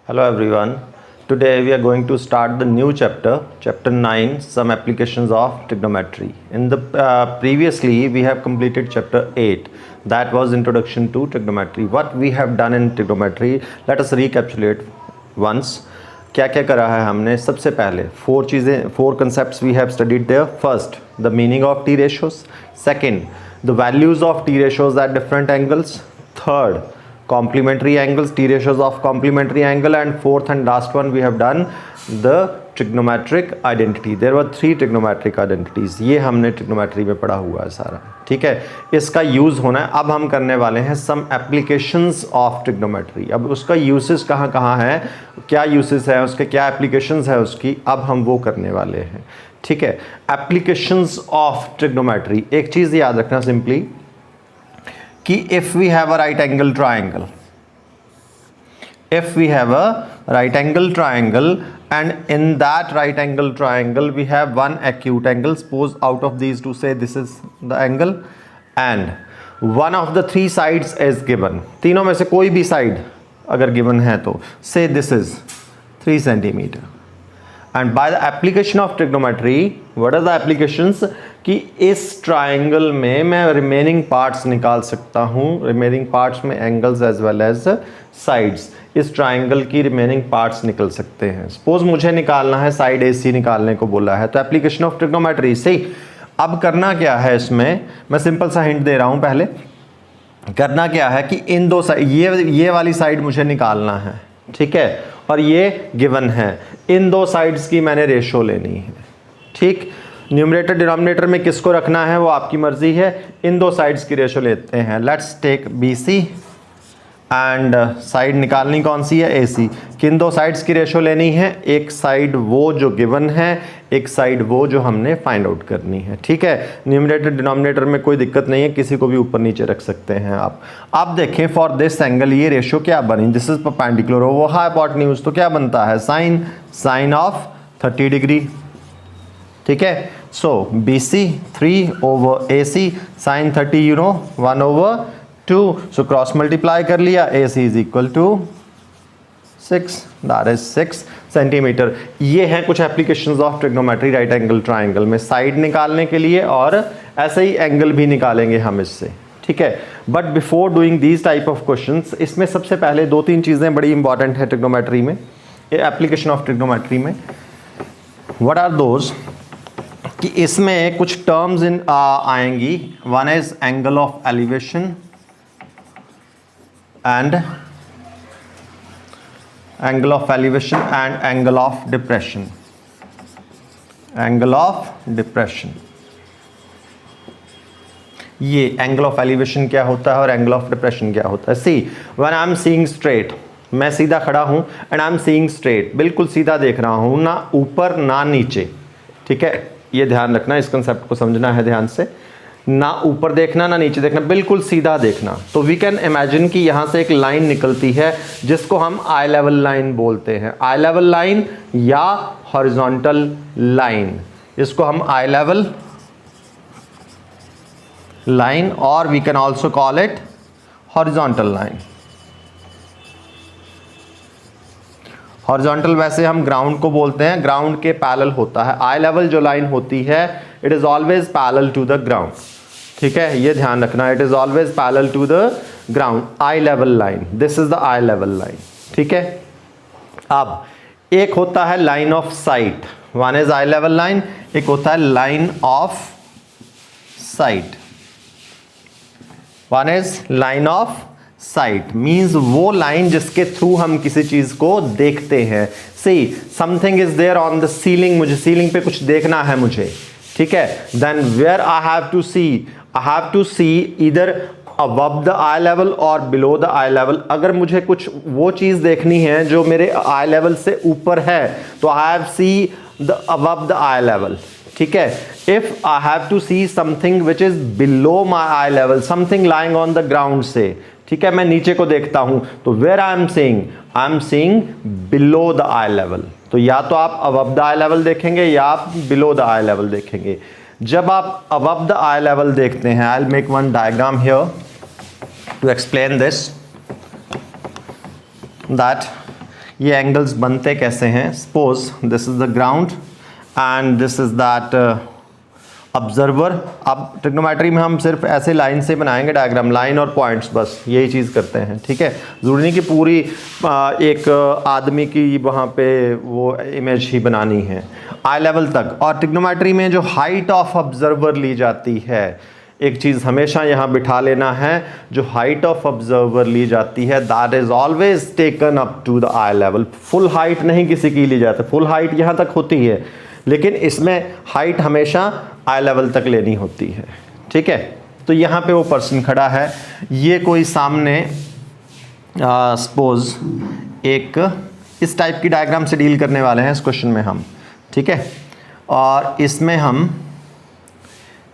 Hello everyone. Today we are going to start the new chapter, chapter 9, some applications of trigonometry. In the previously we have completed chapter 8, that was introduction to trigonometry. What we have done in trigonometry, let us recapitulate once. क्या क्या करा है हमने? सबसे पहले four concepts we have studied there. First, the meaning of T ratios. Second, the values of T ratios at different angles. Third, complementary angles, T ratios of complementary angle, and fourth and last one we have done the trigonometric identity. There were 3 trigonometric identities. ये हमने trigonometry में पढ़ा हुआ है सारा, ठीक है. इसका यूज़ होना है. अब हम करने वाले हैं some applications of trigonometry. अब उसका uses कहाँ कहाँ है, क्या uses है उसके, क्या applications है उसकी, अब हम वो करने वाले हैं, ठीक है. Applications of trigonometry, एक चीज़ याद रखना simply कि if we have a right angle triangle, and in that right angle triangle we have one acute angle, suppose out of these two, say this is the angle, and one of the 3 sides is given, तीनों में से कोई भी side अगर given है तो say this is 3 centimeter, and by the application of trigonometry, what are the applications कि इस ट्राइंगल में मैं रिमेनिंग पार्ट्स निकाल सकता हूँ, रिमेनिंग पार्ट्स में angles as well as sides, इस ट्राइंगल की रिमेनिंग पार्ट्स निकल सकते हैं. सपोज मुझे निकालना है साइड AC निकालने को बोला है, तो एप्लीकेशन ऑफ ट्रिग्नोमेट्री से अब करना क्या है, इसमें मैं सिंपल सा हिंट दे रहा हूँ. पहले करना क्या है कि इन दो साइड, ये वाली साइड मुझे निकालना है, ठीक है, और ये गिवन है. इन दो साइड्स की मैंने रेशो लेनी है, ठीक. न्यूमरेटर डिनोमिनेटर में किसको रखना है वो आपकी मर्जी है. इन दो साइड्स की रेशो लेते हैं. Let's take BC and side निकालनी कौन सी है, AC. किन दो साइड्स की रेशो लेनी है, एक साइड वो जो गिवन है, एक साइड वो जो हमने फाइंड आउट करनी है, ठीक है. न्यूमरेटर डिनोमिनेटर में कोई दिक्कत नहीं है, किसी को भी ऊपर नीचे रख सकते हैं आप. अब देखें फॉर दिस एंगल ये रेशो क्या बनी, this is perpendicular over hypotenuse, तो क्या बनता है, साइन ऑफ 30 डिग्री, ठीक है. So BC 3 over AC sine 30 1 over 2, so cross multiply कर लिया, AC is equal to 6, that is 6 centimetre. ये हैं कुछ applications of trigonometry right angle triangle में, साइड निकालने के लिए और ऐसे ही एंगल भी निकालेंगे हम इससे, ठीक है. But before doing these type of questions, इसमें सबसे पहले 2-3 चीज़ें बड़ी इंपॉर्टेंट है ट्रिग्नोमेट्री में, एप्लीकेशन ऑफ ट्रिग्नोमेट्री में. व्हाट आर दोज कि इसमें कुछ टर्म्स आएंगी. One is angle of elevation and angle of depression. ये एंगल ऑफ एलिवेशन क्या होता है और एंगल ऑफ डिप्रेशन क्या होता है. See when I am seeing straight, मैं सीधा खड़ा हूं and I am seeing straight, बिल्कुल सीधा देख रहा हूं, ना ऊपर ना नीचे, ठीक है. ये ध्यान रखना, इस कंसेप्ट को समझना है ध्यान से. ना ऊपर देखना ना नीचे देखना, बिल्कुल सीधा देखना. तो वी कैन इमेजिन कि यहाँ से एक लाइन निकलती है जिसको हम आई लेवल लाइन बोलते हैं. आई लेवल लाइन या हॉरिजॉन्टल लाइन, इसको हम आई लेवल लाइन और we can also call it horizontal line. Horizontal वैसे हम ग्राउंड को बोलते हैं, ग्राउंड के पैरेलल होता है. आई लेवल जो लाइन होती है it is always parallel to the ground, ठीक है, ये ध्यान रखना. It is always parallel to the ground. Eye level line, this is the eye level line, ठीक है. अब एक होता है line of sight, one is eye level line, एक होता है line of sight. One is line of sight means वो लाइन जिसके थ्रू हम किसी चीज को देखते हैं. See something is there on the ceiling, मुझे सीलिंग पे कुछ देखना है मुझे, ठीक है. Then where I have to see either above the eye level और बिलो द आई लेवल. अगर मुझे कुछ वो चीज देखनी है जो मेरे आई लेवल से ऊपर है तो I have see the above the eye level, ठीक है. If I have to see something which is below my eye level, something lying on the ground से, ठीक है, मैं नीचे को देखता हूं, तो where I am seeing below the eye level. तो या तो आप अबव द आई लेवल देखेंगे या आप बिलो द आई लेवल देखेंगे. जब आप अबव द आई लेवल देखते हैं, I will make one diagram here to explain this, that ये एंगल्स बनते कैसे हैं? Suppose this is the ground and this is that observer. अब ट्रिग्नोमेट्री में हम सिर्फ ऐसे लाइन से बनाएंगे डायग्राम, लाइन और पॉइंट्स, बस यही चीज़ करते हैं, ठीक है। ज़रूरी नहीं कि पूरी एक आदमी की वहाँ पे वो इमेज ही बनानी है, आई लेवल तक। और ट्रिग्नोमेट्री में जो हाइट ऑफ ऑब्जर्वर ली जाती है, एक चीज़ हमेशा यहाँ बिठा लेना है, जो हाइट ऑफ ऑब्जर्वर ली जाती है that is always taken up to the eye level. Full height नहीं किसी की ली जाती, फुल हाइट यहाँ तक होती है, लेकिन इसमें हाइट हमेशा आई लेवल तक लेनी होती है, ठीक है। तो यहाँ पे वो पर्सन खड़ा है, ये कोई सामने सपोज एक इस टाइप की डायग्राम से डील करने वाले हैं इस क्वेश्चन में हम, ठीक है। और इसमें हम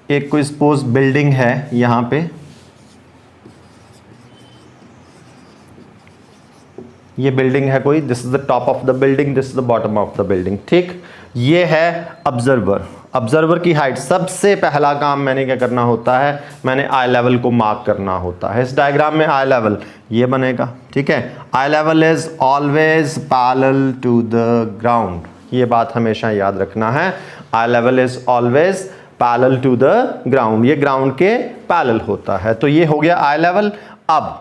एक कोई सपोज बिल्डिंग है यहाँ पे, ये बिल्डिंग है कोई, this is the top of the building, this is the bottom of the building, ठीक। ये है ऑब्जर्वर। ऑब्जर्वर की हाइट, सबसे पहला काम मैंने क्या करना होता है, मैंने आई लेवल को मार्क करना होता है। इस डायग्राम में आई लेवल ये बनेगा, ठीक है। Eye level is always parallel to the ground, ये बात हमेशा याद रखना है। Eye level is always parallel to the ground, ये ग्राउंड के पैरेलल होता है। तो ये हो गया आई लेवल। अब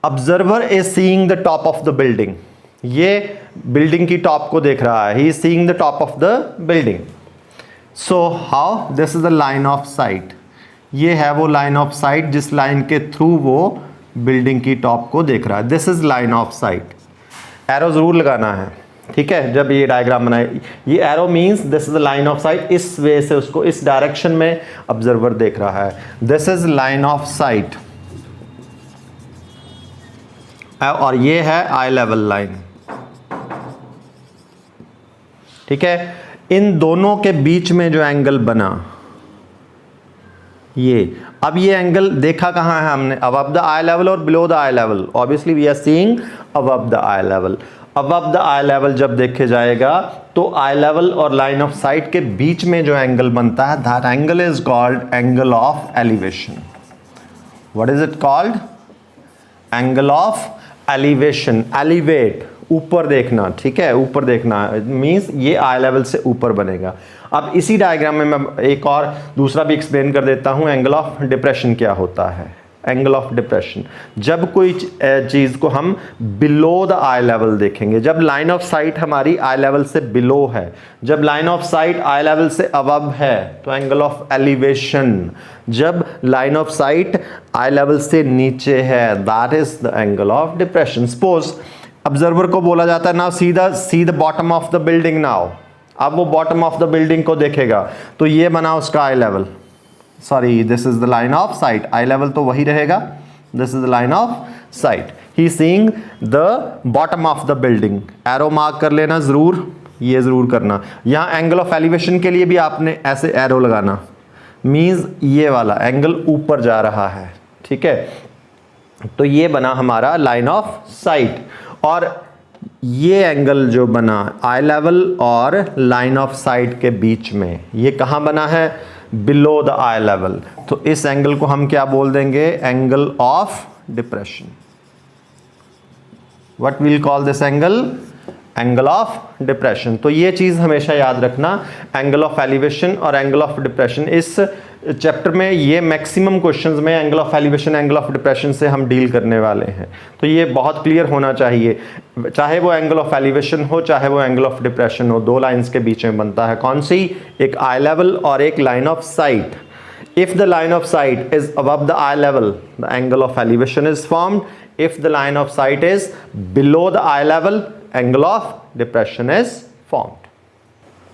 observer is seeing the top of the building, ये बिल्डिंग की टॉप को देख रहा है, he is seeing the top of the building. So how, this is the line of site, ये है वो लाइन ऑफ साइट जिस लाइन के थ्रू वो बिल्डिंग की टॉप को देख रहा है। This is line of site. Arrow जरूर लगाना है, ठीक है, जब ये डायग्राम बनाए। ये arrow means this is the line of site, इस वे से उसको इस डायरेक्शन में ऑब्जर्वर देख रहा है। This is line of site और ये है आई लेवल लाइन, ठीक है। इन दोनों के बीच में जो एंगल बना ये, अब ये एंगल देखा कहां है हमने, अबव द आई लेवल और below the eye level. Obviously we are seeing above the eye level. Above the eye level जब देखे जाएगा तो आई लेवल और लाइन ऑफ साइट के बीच में जो एंगल बनता है, that angle is called angle of elevation. What is it called? Angle of elevation. Elevate, ऊपर देखना, ठीक है, ऊपर देखना मींस ये आई लेवल से ऊपर बनेगा। अब इसी डायग्राम में मैं एक और दूसरा भी एक्सप्लेन कर देता हूं, एंगल ऑफ डिप्रेशन क्या होता है। एंगल ऑफ डिप्रेशन, जब कोई चीज़ को हम बिलो द आई लेवल देखेंगे, जब लाइन ऑफ साइट हमारी आई लेवल से बिलो है, जब line of sight eye level से अबव है तो एंगल ऑफ एलिवेशन, जब line of sight eye level से नीचे है that is the angle of depression. Suppose observer को बोला जाता है now see the bottom of the building now, अब वो बॉटम ऑफ द बिल्डिंग को देखेगा तो ये बना उसका eye level, sorry this is the line of sight, eye level तो वही रहेगा, this is the line of sight. He seeing the bottom of the building, arrow mark कर लेना जरूर, ये जरूर करना। यहां एंगल ऑफ एलिवेशन के लिए भी आपने ऐसे एरो लगाना, मींस ये वाला एंगल ऊपर जा रहा है, ठीक है। तो ये बना हमारा लाइन ऑफ साइट। और ये एंगल जो बना आई लेवल और लाइन ऑफ साइट के बीच में, ये कहां बना है? Below the eye level. तो इस एंगल को हम क्या बोल देंगे? Angle of depression. What will call this angle? Angle of depression. तो ये चीज हमेशा याद रखना, एंगल ऑफ एलिवेशन और एंगल ऑफ डिप्रेशन। इस चैप्टर में ये मैक्सिमम क्वेश्चंस में angle of elevation, angle of depression से हम डील करने वाले हैं। तो ये बहुत क्लियर होना चाहिए, चाहे वो एंगल ऑफ एलिवेशन हो चाहे वो एंगल ऑफ डिप्रेशन हो, दो लाइंस के बीच में बनता है। कौन सी? एक आई लेवल और एक line of site. If the line of sight is above the eye level, the angle of elevation is formed. If the line of sight is below the eye level, angle of depression is formed.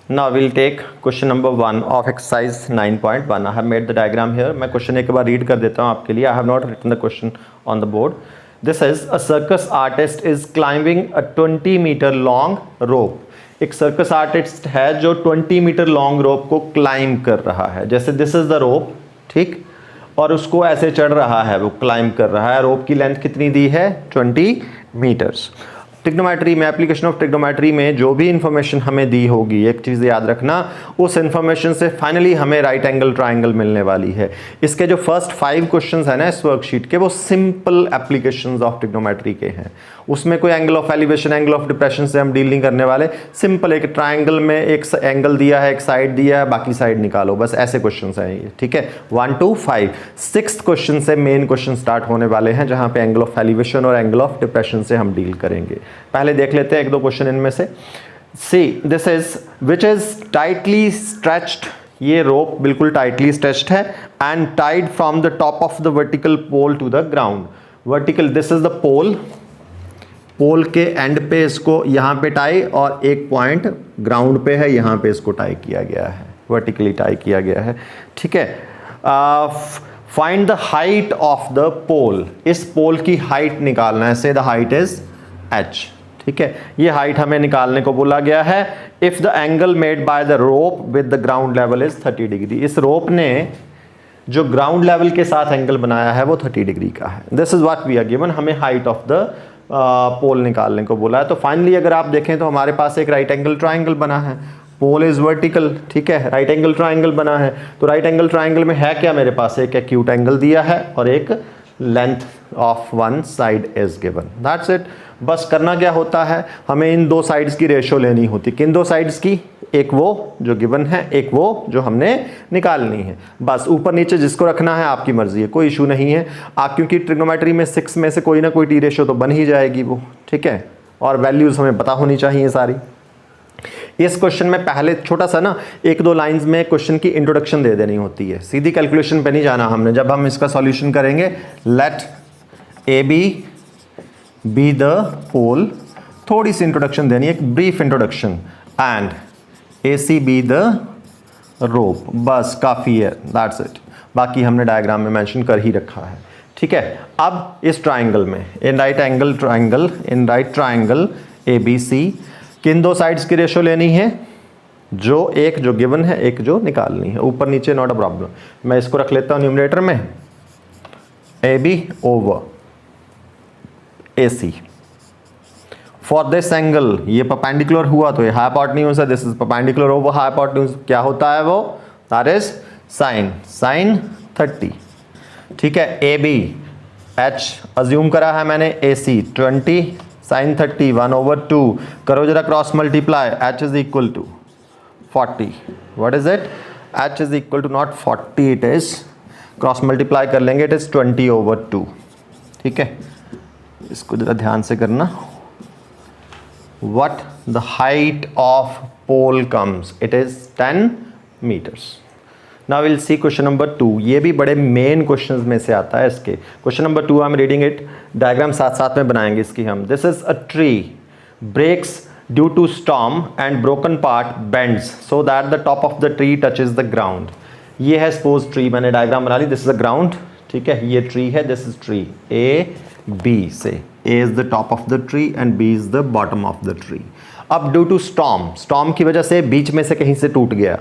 Now we'll take question number 1 of exercise 9.1. I have made the diagram here. मैं question एक बार read कर देता हूँ आपके लिए. I have not written the question on the board. This is a circus artist is climbing a 20 meter long rope. एक circus artist है जो 20 मीटर लॉन्ग रोप को क्लाइंब कर रहा है। जैसे दिस इज द रोप, ठीक, और उसको ऐसे चढ़ रहा है, वो क्लाइंब कर रहा है। रोप की लेंथ कितनी दी है? 20 मीटर्स। ट्रिग्नोमेट्री में, एप्लीकेशन ऑफ ट्रिग्नोमेट्री में जो भी इंफॉर्मेशन हमें दी होगी, एक चीज़ याद रखना, उस इंफॉर्मेशन से फाइनली हमें राइट एंगल ट्राइंगल मिलने वाली है। इसके जो फर्स्ट 5 क्वेश्चंस है ना इस वर्कशीट के, वो सिंपल एप्लीकेशंस ऑफ ट्रिग्नोमेट्री के हैं। उसमें कोई angle of elevation, angle of depression से हम डील नहीं करने वाले। सिंपल एक ट्राइंगल में एक एंगल दिया है, एक साइड दिया है, बाकी साइड निकालो, बस ऐसे क्वेश्चन हैं ये, ठीक है। 1 to 5 6th क्वेश्चन से मेन क्वेश्चन स्टार्ट होने वाले हैं, जहां पे एंगल ऑफ एलिवेशन और एंगल ऑफ डिप्रेशन से हम डील करेंगे। पहले देख लेते हैं 1-2 क्वेश्चन इनमें से। See this is which is tightly stretched, ये रोप बिल्कुल टाइटली स्ट्रेच्ड है, and tied from the top of the vertical pole to the ground. Vertical, this is the pole, pole के एंड पे इसको यहाँ पे टाई, और एक पॉइंट ग्राउंड पे है, यहाँ पे इसको टाई किया गया है, वर्टिकली टाई किया गया है, ठीक है। Find the height of the pole, इस पोल की हाइट निकालना है, से द हाइट इज h, ठीक है। ये हाइट हमें निकालने को बोला गया है। If the angle made by the rope with the ground level is 30 degree, इस रोप ने जो ग्राउंड लेवल के साथ एंगल बनाया है वो 30 डिग्री का है। This is what we are given, हमें हाइट ऑफ द पोल निकालने को बोला है। तो फाइनली अगर आप देखें तो हमारे पास एक राइट एंगल ट्राइंगल बना है, पोल इज वर्टिकल, ठीक है, राइट एंगल ट्राइंगल बना है। तो राइट एंगल ट्राइंगल में है क्या, मेरे पास एक एक्यूट एंगल दिया है और एक length of one side is given, that's it. बस करना क्या होता है, हमें इन 2 साइड्स की रेशियो लेनी होती। किन 2 साइड्स की, एक वो जो गिवन है, एक वो जो हमने निकालनी है। बस ऊपर नीचे जिसको रखना है आपकी मर्जी है, कोई इशू नहीं है। आप क्योंकि ट्रिग्नोमेट्री में 6 में से कोई ना कोई टी रेशियो तो बन ही जाएगी वो, ठीक है, और वैल्यूज हमें पता होनी चाहिए सारी। इस क्वेश्चन में पहले छोटा सा ना 1-2 लाइंस में क्वेश्चन की इंट्रोडक्शन दे देनी होती है, सीधी कैलकुलेशन पे नहीं जाना हमने। जब हम इसका सॉल्यूशन करेंगे, let A B the pole, थोड़ी सी इंट्रोडक्शन देनी है, एक brief introduction, and A C B the rope, बस काफ़ी है, दैट्स इट। बाकी हमने डायग्राम में मेंशन कर ही रखा है, ठीक है। अब इस ट्राइंगल में, in right triangle A B C, किन 2 साइड्स की रेशियो लेनी है, जो एक जो गिवन है, एक जो निकालनी है। ऊपर नीचे नॉट अ प्रॉब्लम, मैं इसको रख लेता हूँ न्यूमरेटर में, A B over A C. For this angle, ये परपेंडिकुलर हुआ तो ये हाइपोटेन्यूज है, this is perpendicular over hypotenuse, क्या होता है वो, दैट इज साइन 30, ठीक है। ए बी एच अज्यूम करा है मैंने, ए सी 20 साइन 30 1/2, करो जरा cross multiply, H is equal to 40, what is it, H is equal to not 40, it is, cross multiply कर लेंगे, इट इज 20/2, ठीक है। इसको जरा ध्यान से करना। What the height of pole comes, it is 10 meters. Now we'll see question number 2. ये भी बड़े मेन क्वेश्चंस में से आता है इसके। Question number 2 I'm reading it, diagram साथ साथ में बनाएंगे इसकी हम। This is a tree breaks due to storm and broken part bends so that the top of the tree touches the ground. ये है suppose tree, मैंने डायग्राम बना ली, this is the ground, ठीक है, ये ट्री है, this is tree, A B से, A is the top of the tree and B is the bottom of the tree. अब ड्यू टू स्टॉर्म की वजह से बीच में से कहीं से टूट गया,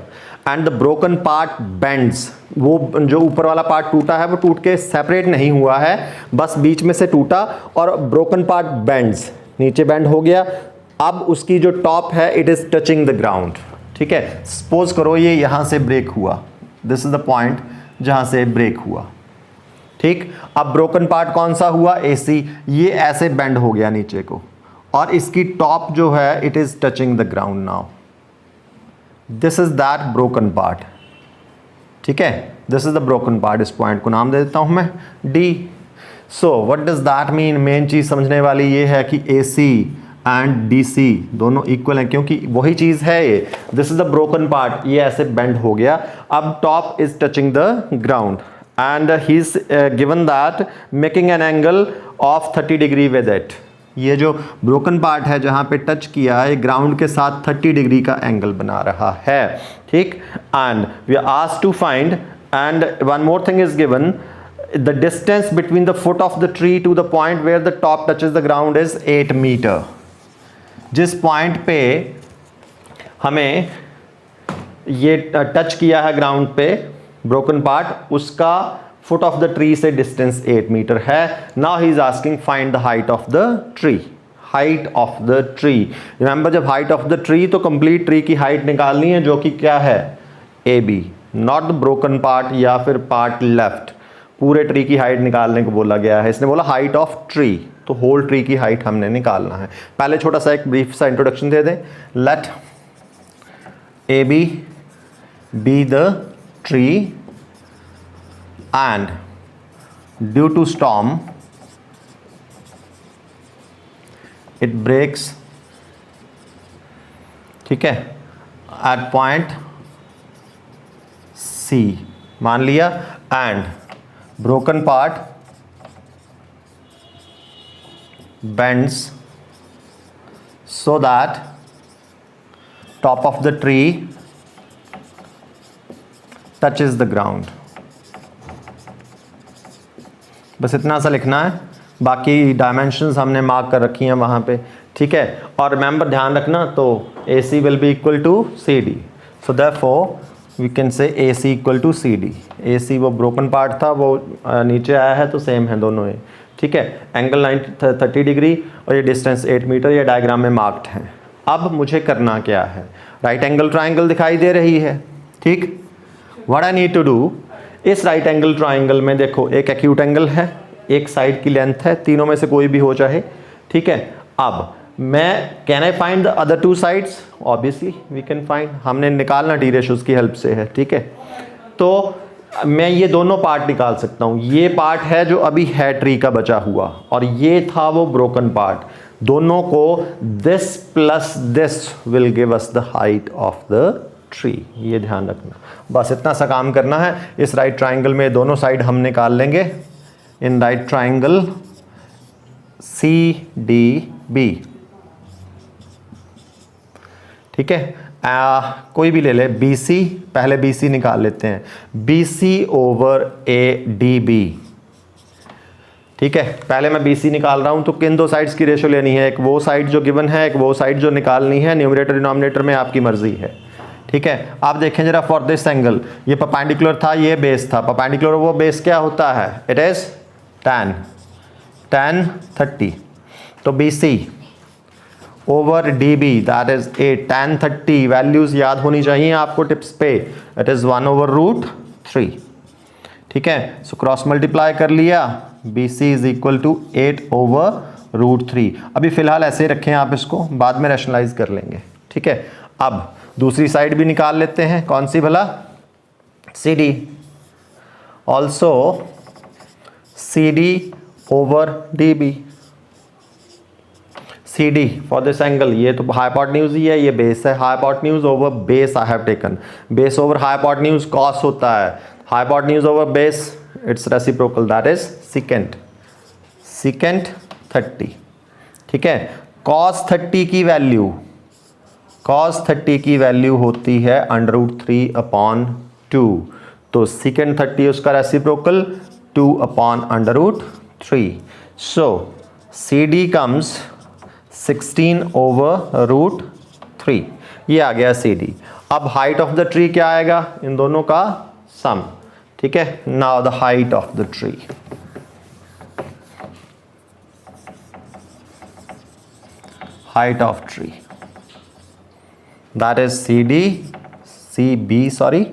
and the broken part bends, वो जो ऊपर वाला पार्ट टूटा है वो टूट के सेपरेट नहीं हुआ है, बस बीच में से टूटा, और ब्रोकन पार्ट बेंड्स, नीचे बेंड हो गया। अब उसकी जो टॉप है it is touching the ground, ठीक है। सपोज करो ये यहां से ब्रेक हुआ, दिस इज द पॉइंट जहां से ब्रेक हुआ, ठीक। अब ब्रोकन पार्ट कौन सा हुआ, एसी, ये ऐसे बेंड हो गया नीचे को, और इसकी टॉप जो है it is touching the ground now, this is that broken part, ठीक है, this is the broken part. इस पॉइंट को नाम दे देता हूं मैं D. So what does that mean, main चीज समझने वाली ये है कि एसी एंड डीसी दोनों इक्वल हैं, क्योंकि वही चीज है ये, this is the broken part, ये ऐसे बेंड हो गया, अब top is touching the ground, and he's given that making an angle of 30 degree with it. ये जो ब्रोकन पार्ट है जहाँ पे टच किया है ग्राउंड के साथ 30 डिग्री का एंगल बना रहा है, ठीक। And we are asked to find, and one more thing is given, the distance between the foot of the tree to the point where the top touches the ground is 8 metre. जिस पॉइंट पे हमें ये touch किया है ground पे broken part, उसका foot of the tree से डिस्टेंस 8 मीटर है। Now he is asking find the height of the tree, height of the tree. Remember जब हाइट ऑफ द ट्री तो कंप्लीट ट्री की height निकालनी है जो कि क्या है A B, not the broken part या फिर पार्ट लेफ्ट। पूरे ट्री की हाइट निकालने को बोला गया है, इसने बोला हाइट ऑफ ट्री, तो होल ट्री की हाइट हमने निकालना है। पहले छोटा सा एक ब्रीफ सा इंट्रोडक्शन दे दें। Let A B be the tree and due to storm it breaks, ठीक है, एट पॉइंट सी, मान लिया, and broken part bends so that top of the tree touches the ground। बस इतना सा लिखना है, बाकी डायमेंशंस हमने मार्क कर रखी हैं वहाँ पे, ठीक है। और रिमेंबर ध्यान रखना, तो AC will be equal to CD, so therefore we can say AC equal to CD। AC वो ब्रोकन पार्ट था, वो नीचे आया है तो सेम है दोनों ये, ठीक है। एंगल 30 डिग्री और ये डिस्टेंस 8 मीटर, ये डायग्राम में मार्क्ड है। अब मुझे करना क्या है, राइट एंगल ट्राइंगल दिखाई दे रही है, ठीक। What I need to do, इस राइट एंगल ट्राइंगल में देखो एक एक्यूट एंगल है, एक साइड की लेंथ है, तीनों में से कोई भी हो चाहे, ठीक है। अब मैं can I find the other two sides, obviously we can find, हमने निकालना टी रेशोज की हेल्प से है, ठीक है। तो मैं ये दोनों पार्ट निकाल सकता हूँ, ये पार्ट है जो अभी है ट्री का बचा हुआ, और ये था वो ब्रोकन पार्ट, दोनों को this plus this will give us the height of the tree, ये ध्यान रखना। बस इतना सा काम करना है। इस राइट ट्राइंगल में दोनों साइड हम निकाल लेंगे। In right triangle C D B, ठीक है, कोई भी ले ले, BC, पहले BC निकाल लेते हैं, BC ओवर ADB, ठीक है। पहले मैं BC निकाल रहा हूं तो किन दो साइड्स की रेशो लेनी है, एक वो साइड जो गिवन है, एक वो साइड जो निकालनी है, न्यूमरेटर डिनोमिनेटर में आपकी मर्जी है, ठीक है। आप देखें जरा, फॉर दिस एंगल ये परपेंडिकुलर था, ये बेस था, परपेंडिकुलर वो बेस क्या होता है, इट इज tan 30, तो BC over DB that is 8 tan 30, values याद होनी चाहिए आपको टिप्स पे, इट इज 1 ओवर रूट 3, ठीक है। सो क्रॉस मल्टीप्लाई कर लिया, BC is equal to 8 over root 3। अभी फिलहाल ऐसे रखें आप इसको, बाद में रैशनलाइज कर लेंगे, ठीक है। अब दूसरी साइड भी निकाल लेते हैं, कौन सी भला, CD, also CD over DB, CD for this angle, ये तो हाइपोटेन्यूज ही है, ये बेस है, hypotenuse over base I have taken, base over hypotenuse cos होता है, hypotenuse over base it's reciprocal, that is secant 30, ठीक है। cos 30 की वैल्यू होती है √3/2, तो सेकेंट 30 उसका रेसिप्रोकल 2/√3, सो CD कम्स 16 ओवर रूट 3, ये आ गया CD। अब हाइट ऑफ द ट्री क्या आएगा, इन दोनों का सम, ठीक है। Now the height of the tree, height of tree that is CB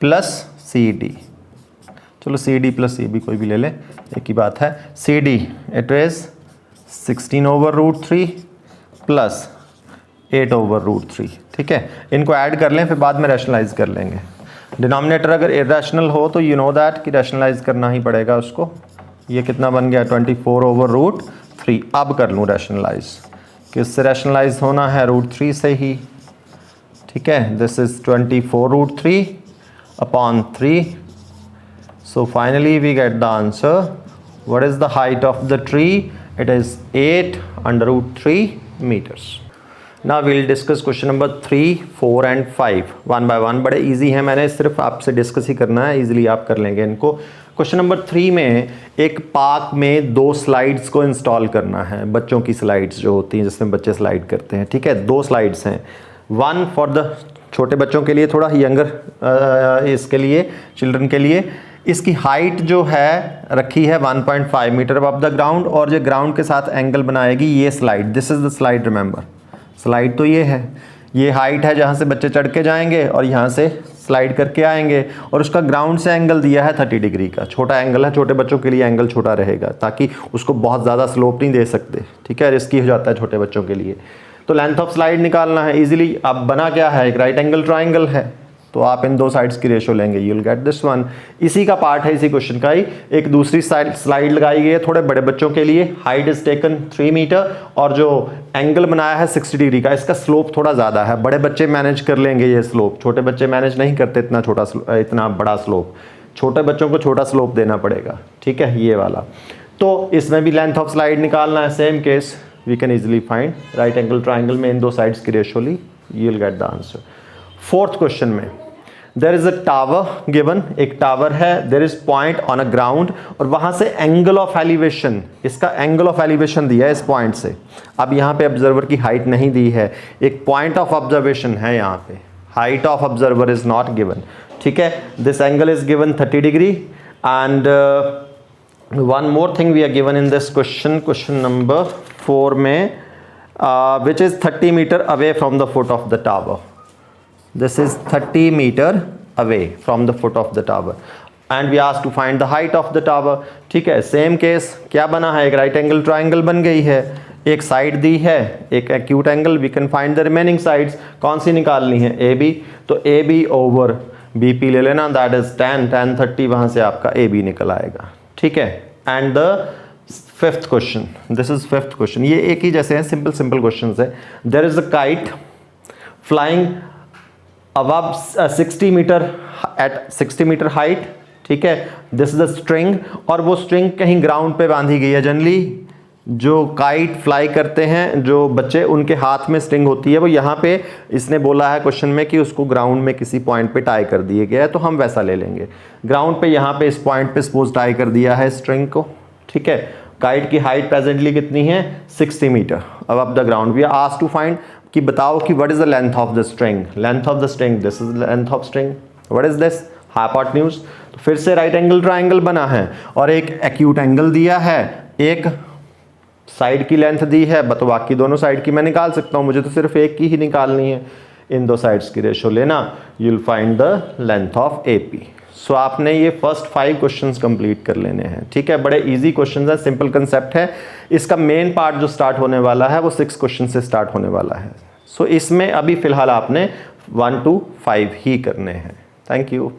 plus CD, चलो CD प्लस CB कोई भी ले ले, एक ही बात है। CD it is 16 over root 3 plus 8 over root 3, ठीक है। इनको ऐड कर लें, फिर बाद में रैशनलाइज कर लेंगे। डिनोमिनेटर अगर इरेशनल हो तो यू नो दैट कि रैशनलाइज करना ही पड़ेगा उसको। ये कितना बन गया, 24 ओवर रूट 3। अब कर लूँ रैशनलाइज, किससे रैशनलाइज होना है, रूट 3 से ही, ठीक है। This is 24 root 3/3, so finally we get the answer. What is the height of the tree, it is 8/√3 meters। Now we will discuss question number 3, 4 and 5 one by one। बड़े easy हैं, मैंने सिर्फ आपसे discuss ही करना है, easily आप कर लेंगे इनको। क्वेश्चन नंबर 3 में एक पार्क में 2 स्लाइड्स को इंस्टॉल करना है, बच्चों की स्लाइड्स जो होती हैं जिसमें बच्चे स्लाइड करते हैं, ठीक है। 2 स्लाइड्स हैं, वन फॉर द छोटे बच्चों के लिए, थोड़ा यंगर इसके लिए चिल्ड्रन के लिए, इसकी हाइट जो है रखी है 1.5 मीटर अबव द ग्राउंड, और जो ग्राउंड के साथ एंगल बनाएगी ये slide, this is the slide, remember slide तो ये है, ये हाइट है जहाँ से बच्चे चढ़ के जाएंगे और यहाँ से स्लाइड करके आएंगे, और उसका ग्राउंड से एंगल दिया है 30 डिग्री का, छोटा एंगल है, छोटे बच्चों के लिए एंगल छोटा रहेगा ताकि उसको बहुत ज़्यादा स्लोप नहीं दे सकते, ठीक है, रिस्की हो जाता है छोटे बच्चों के लिए। तो लेंथ ऑफ स्लाइड निकालना है इजीली। अब बना क्या है, एक राइट एंगल ट्राइंगल है, तो आप इन दो साइड्स की रेशो लेंगे, you will get this one. इसी का पार्ट है इसी क्वेश्चन का ही। एक दूसरी साइड स्लाइड लगाई गई है थोड़े बड़े बच्चों के लिए, हाइट इज टेकन 3 मीटर और जो एंगल बनाया है 60 डिग्री का, इसका स्लोप थोड़ा ज़्यादा है, बड़े बच्चे मैनेज कर लेंगे ये स्लोप, छोटे बच्चे मैनेज नहीं करते इतना बड़ा स्लोप, छोटे बच्चों को छोटा स्लोप देना पड़ेगा, ठीक है, ये वाला। तो इसमें भी लेंथ ऑफ स्लाइड निकालना है, same case we can easily find right angle triangle में इन दो साइड्स की रेशो ली, you will get the answer. Fourth question में there is a tower given, एक टावर है, there is point on a ground, और वहां से एंगल ऑफ एलिवेशन, इसका एंगल ऑफ एलिवेशन दिया है इस पॉइंट से। अब यहाँ पे ऑब्जर्वर की हाइट नहीं दी है, एक पॉइंट ऑफ ऑब्जर्वेशन है यहाँ पे, height of observer is not given, ठीक है, this angle is given 30 degree and one more thing we are given in this question, question number 4 में, which is 30 metre away from the foot of the tower, this is 30 meter away from the foot of the tower and we asked to find the height of the tower, ठीक है। Same case क्या बना है, एक right angle triangle बन गई है, एक साइड दी है, एक acute angle, we can find the remaining sides, कौन सी निकालनी है, ए बी, तो A B over B P ले लेना, दैट इज 10 30, वहां से आपका ए बी निकल आएगा, ठीक है। And the fifth question, this is fifth question, ये एक ही जैसे हैं, सिंपल क्वेश्चन है। There is a kite flying above 60 metre at 60 metre height, ठीक है, दिस इज द स्ट्रिंग, और वो स्ट्रिंग कहीं ग्राउंड पे बांधी गई है। जनरली जो काइट फ्लाई करते हैं जो बच्चे, उनके हाथ में स्ट्रिंग होती है, वो यहाँ पे इसने बोला है क्वेश्चन में कि उसको ग्राउंड में किसी पॉइंट पे टाई कर दिए गया है, तो हम वैसा ले लेंगे, ग्राउंड पे यहाँ पे इस पॉइंट पे सपोज टाई कर दिया है स्ट्रिंग को, ठीक है। काइट की हाइट प्रेजेंटली कितनी है, 60 metre above the ground. We are asked to find कि बताओ कि what is the length of the string, length of the string, this is length of string, what is this, hypotenuse. तो फिर से right angle triangle बना है और एक एक्यूट एंगल दिया है, एक साइड की लेंथ दी है, तो बाकी दोनों साइड की मैं निकाल सकता हूँ, मुझे तो सिर्फ एक की ही निकालनी है, इन दो साइड्स की रेशो लेना, you will find the length of A P. सो आपने ये फर्स्ट 5 क्वेश्चंस कंप्लीट कर लेने हैं, ठीक है, बड़े इजी क्वेश्चंस हैं, सिंपल कंसेप्ट है। इसका मेन पार्ट जो स्टार्ट होने वाला है वो 6 क्वेश्चन से स्टार्ट होने वाला है। सो इसमें अभी फिलहाल आपने 1 to 5 ही करने हैं। Thank you.